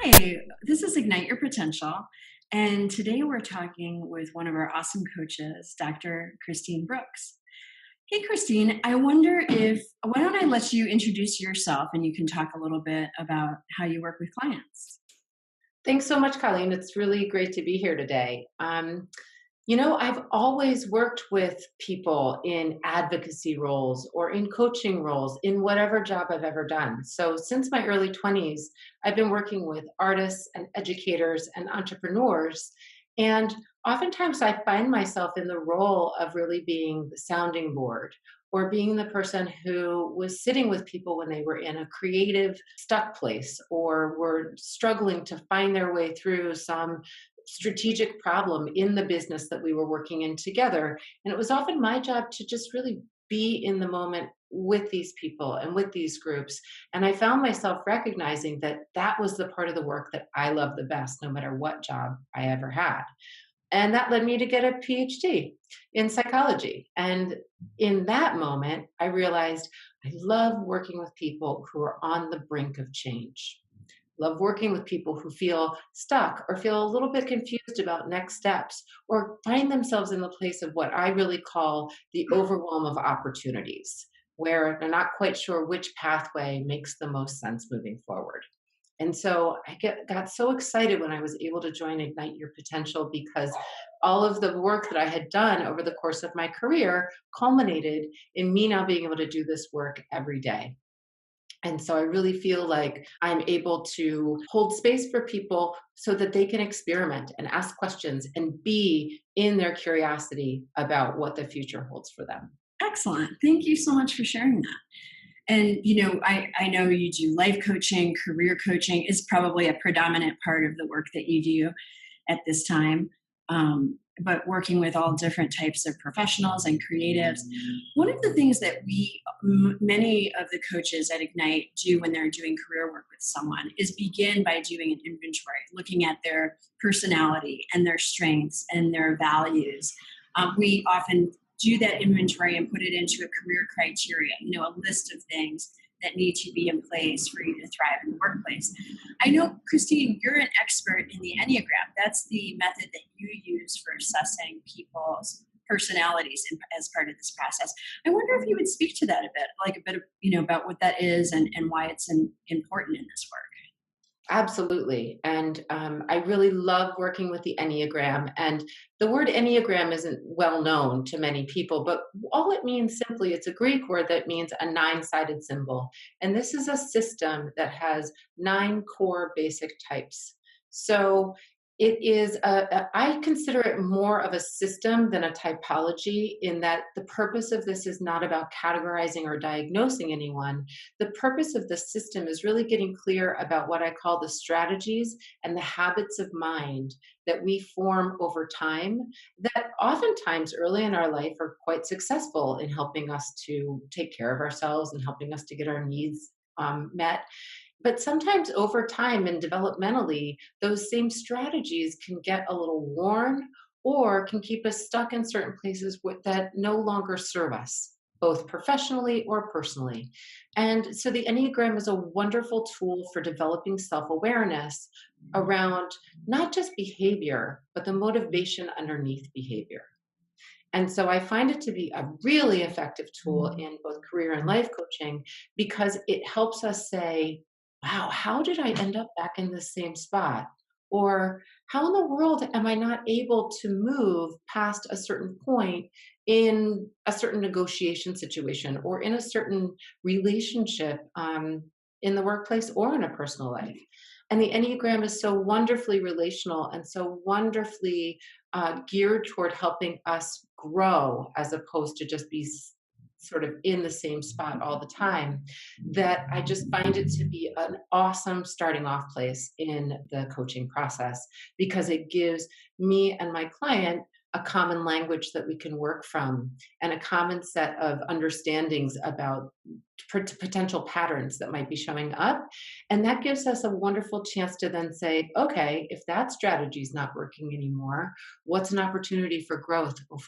Hi, this is Ignite Your Potential. And today we're talking with one of our awesome coaches, Dr. Christine Brooks. Hey, Christine, why don't I let you introduce yourself and you can talk a little bit about how you work with clients? Thanks so much, Colleen. It's really great to be here today. I've always worked with people in advocacy roles or in coaching roles in whatever job I've ever done. So, since my early 20s, I've been working with artists and educators and entrepreneurs. And oftentimes, I find myself in the role of really being the sounding board or being the person who was sitting with people when they were in a creative stuck place or were struggling to find their way through some strategic problem in the business that we were working in together. And it was often my job to just really be in the moment with these people and with these groups. And I found myself recognizing that that was the part of the work that I love the best, no matter what job I ever had. And that led me to get a PhD in psychology. And in that moment, I realized I love working with people who are on the brink of change. Love working with people who feel stuck or feel a little bit confused about next steps or find themselves in the place of what I really call the overwhelm of opportunities, where they're not quite sure which pathway makes the most sense moving forward. And so got so excited when I was able to join Ignite Your Potential because all of the work that I had done over the course of my career culminated in me now being able to do this work every day. And so I really feel like I'm able to hold space for people so that they can experiment and ask questions and be in their curiosity about what the future holds for them. Excellent. Thank you so much for sharing that. And, I know you do life coaching, career coaching is probably a predominant part of the work that you do at this time. But working with all different types of professionals and creatives. One of the things that many of the coaches at Ignite do when they're doing career work with someone is begin by doing an inventory, looking at their personality and their strengths and their values. We often do that inventory and put it into a career criteria, a list of things that need to be in place for you to thrive in the workplace. I know, Christine, you're an expert in the Enneagram. That's the method that you use for assessing people's personalities as part of this process. I wonder if you would speak to that a bit, like a bit of, about what that is and why it's important in this work. Absolutely. And I really love working with the Enneagram. And the word Enneagram isn't well known to many people, but all it means simply, it's a Greek word that means a nine-sided symbol. And this is a system that has nine core basic types. So I consider it more of a system than a typology, in that the purpose of this is not about categorizing or diagnosing anyone. The purpose of the system is really getting clear about what I call the strategies and the habits of mind that we form over time, that oftentimes early in our life are quite successful in helping us to take care of ourselves and helping us to get our needs met. But sometimes over time and developmentally, those same strategies can get a little worn or can keep us stuck in certain places that no longer serve us, both professionally or personally. And so the Enneagram is a wonderful tool for developing self awareness around not just behavior, but the motivation underneath behavior. And so I find it to be a really effective tool in both career and life coaching because it helps us say, wow, how did I end up back in the same spot? Or how in the world am I not able to move past a certain point in a certain negotiation situation or in a certain relationship, in the workplace or in a personal life? And the Enneagram is so wonderfully relational and so wonderfully geared toward helping us grow as opposed to just be sort of in the same spot all the time, that I just find it to be an awesome starting off place in the coaching process because it gives me and my client a common language that we can work from and a common set of understandings about potential patterns that might be showing up. And that gives us a wonderful chance to then say, okay, if that strategy is not working anymore, what's an opportunity for growth or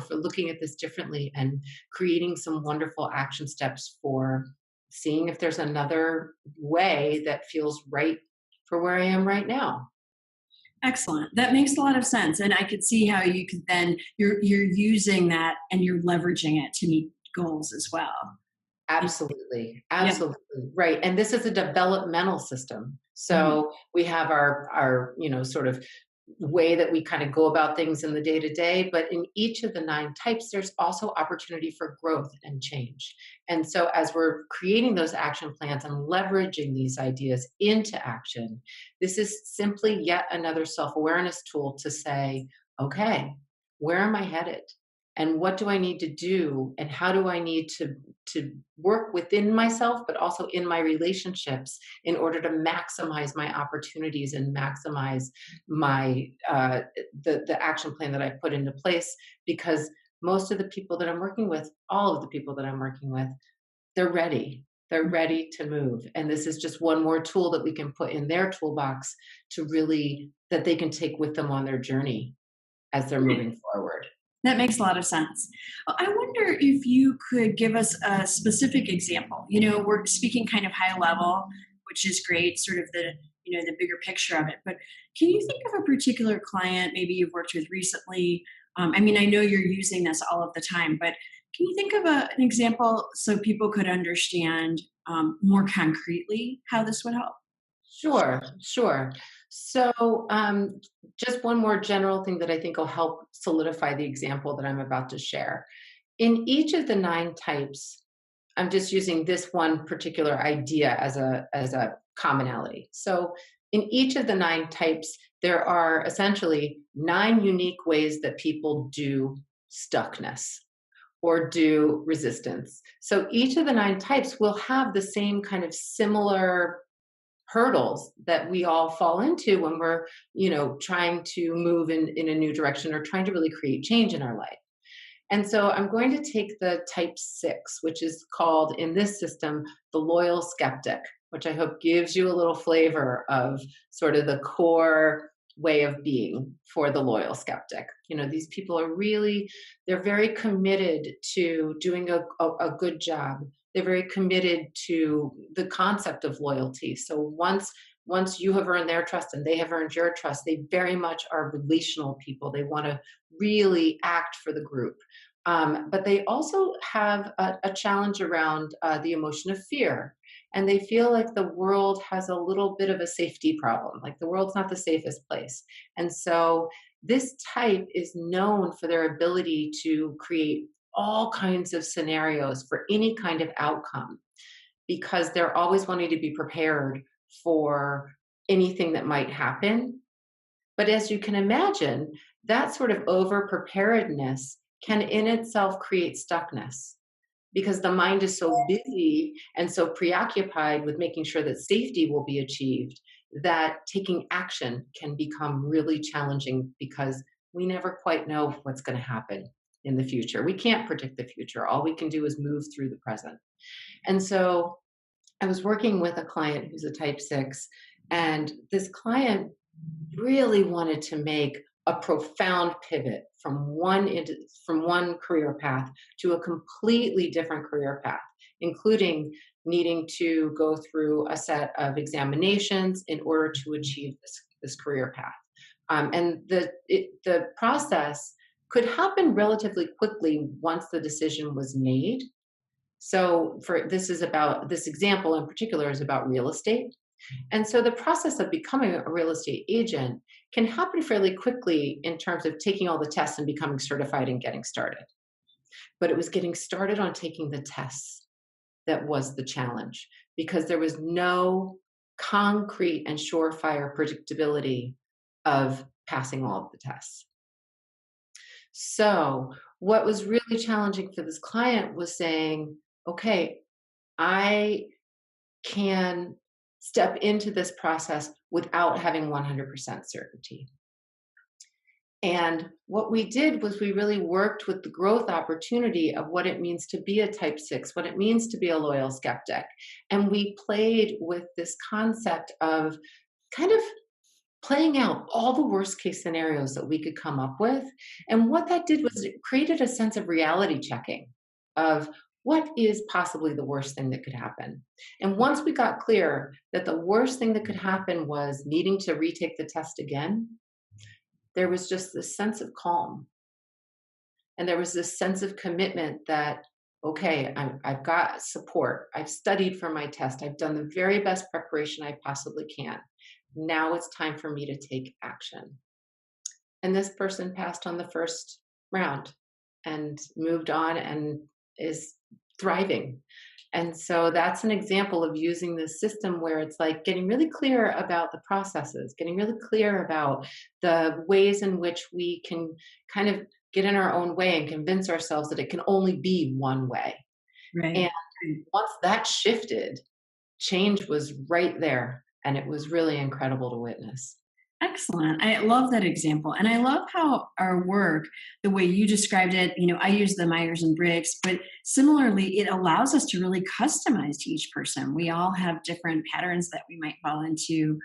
for looking at this differently and creating some wonderful action steps for seeing if there's another way that feels right for where I am right now. Excellent. That makes a lot of sense. And I could see how you could then you're using that and you're leveraging it to meet goals as well. Absolutely, Yeah. absolutely, right, and this is a developmental system. Mhm. So we have our, sort of way that we kind of go about things in the day to day, but in each of the 9 types, there's also opportunity for growth and change. And so as we're creating those action plans and leveraging these ideas into action, this is simply yet another self-awareness tool to say, okay, where am I headed? And what do I need to do? And how do I need to work within myself, but also in my relationships in order to maximize my opportunities and maximize my the action plan that I put into place? Because most of the people that I'm working with, all of the people that I'm working with, they're ready. They're ready to move. And this is just one more tool that we can put in their toolbox to really that they can take with them on their journey as they're Right. moving forward. That makes a lot of sense. I wonder if you could give us a specific example. We're speaking kind of high level, which is great, sort of the bigger picture of it. But can you think of a particular client maybe you've worked with recently? I mean, I know you're using this all of the time, but can you think of an example so people could understand more concretely how this would help? Sure, sure. So, just one more general thing that I think will help solidify the example that I'm about to share. In each of the 9 types, I'm just using this one particular idea as a commonality. So, in each of the 9 types, there are essentially 9 unique ways that people do stuckness or do resistance. So each of the 9 types will have the same kind of similar hurdles that we all fall into when we're trying to move in a new direction or trying to really create change in our life. And so I'm going to take the type 6, which is called in this system the loyal skeptic, which I hope gives you a little flavor of sort of the core way of being for the loyal skeptic. These people are really, they're very committed to doing a good job. They're very committed to the concept of loyalty. So once you have earned their trust and they have earned your trust, they very much are relational people. They want to really act for the group. But they also have a challenge around the emotion of fear. And they feel like the world has a little bit of a safety problem, like the world's not the safest place. And so this type is known for their ability to create all kinds of scenarios for any kind of outcome because they're always wanting to be prepared for anything that might happen. But as you can imagine, that sort of over preparedness can in itself create stuckness because the mind is so busy and so preoccupied with making sure that safety will be achieved that taking action can become really challenging because we never quite know what's going to happen in the future. We can't predict the future. All we can do is move through the present. And so I was working with a client who's a type 6, and this client really wanted to make a profound pivot from one career path to a completely different career path, including needing to go through a set of examinations in order to achieve this career path. And the process could happen relatively quickly once the decision was made. So for this example in particular is about real estate. And so the process of becoming a real estate agent can happen fairly quickly in terms of taking all the tests and becoming certified and getting started. But it was getting started on taking the tests that was the challenge because there was no concrete and surefire predictability of passing all of the tests. So, what was really challenging for this client was saying, okay, I can step into this process without having 100% certainty. And what we did was we really worked with the growth opportunity of what it means to be a type 6, what it means to be a loyal skeptic. And we played with this concept of kind of playing out all the worst case scenarios that we could come up with. And what that did was it created a sense of reality checking of what is possibly the worst thing that could happen? And once we got clear that the worst thing that could happen was needing to retake the test again, there was just this sense of calm. And there was this sense of commitment that, okay, I've got support. I've studied for my test. I've done the very best preparation I possibly can. Now it's time for me to take action. And this person passed on the first round and moved on and is thriving. And so that's an example of using this system where it's like getting really clear about the processes, getting really clear about the ways in which we can kind of get in our own way and convince ourselves that it can only be one way. Right. And once that shifted, change was right there. And it was really incredible to witness. Excellent. I love that example. And I love how our work, the way you described it, I use the Myers and Briggs, but similarly, it allows us to really customize to each person. We all have different patterns that we might fall into.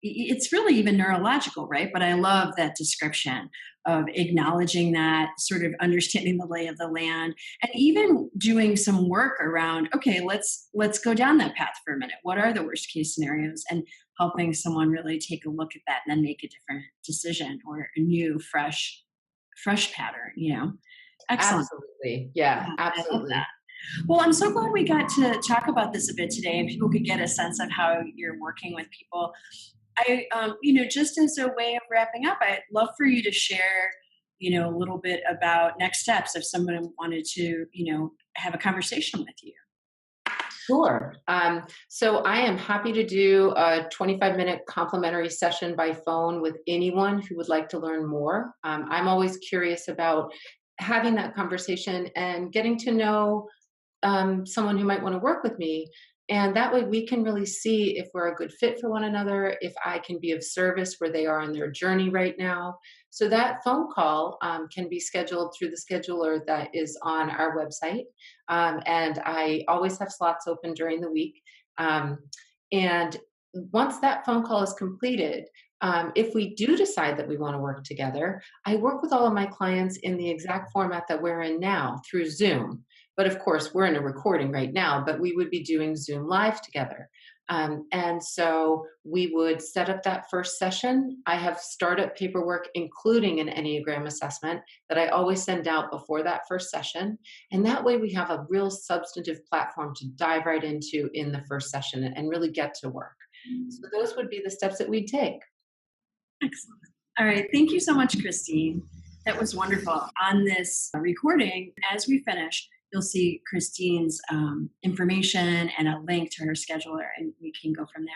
It's really even neurological, right? But I love that description of acknowledging that, sort of understanding the lay of the land, and even doing some work around, okay, let's go down that path for a minute. What are the worst case scenarios? And helping someone really take a look at that and then make a different decision or a new, fresh pattern. Excellent. Absolutely. Yeah, Yeah, I love that. absolutely. Well, I'm so glad we got to talk about this a bit today and people could get a sense of how you're working with people. Just as a way of wrapping up, I'd love for you to share, a little bit about next steps if someone wanted to, have a conversation with you. Sure. So I am happy to do a 25-minute complimentary session by phone with anyone who would like to learn more. I'm always curious about having that conversation and getting to know someone who might want to work with me. And that way we can really see if we're a good fit for one another, if I can be of service where they are on their journey right now. So that phone call can be scheduled through the scheduler that is on our website. And I always have slots open during the week. Um, and once that phone call is completed, if we do decide that we want to work together, I work with all of my clients in the exact format that we're in now through Zoom. But of course, we're in a recording right now, but we would be doing Zoom live together. And so we would set up that first session. I have startup paperwork, including an Enneagram assessment, that I always send out before that first session. And that way we have a real substantive platform to dive right into in the first session and really get to work. So those would be the steps that we'd take. Excellent. All right. Thank you so much, Christine. That was wonderful. On this recording, as we finish, you'll see Christine's information and a link to her scheduler, and we can go from there.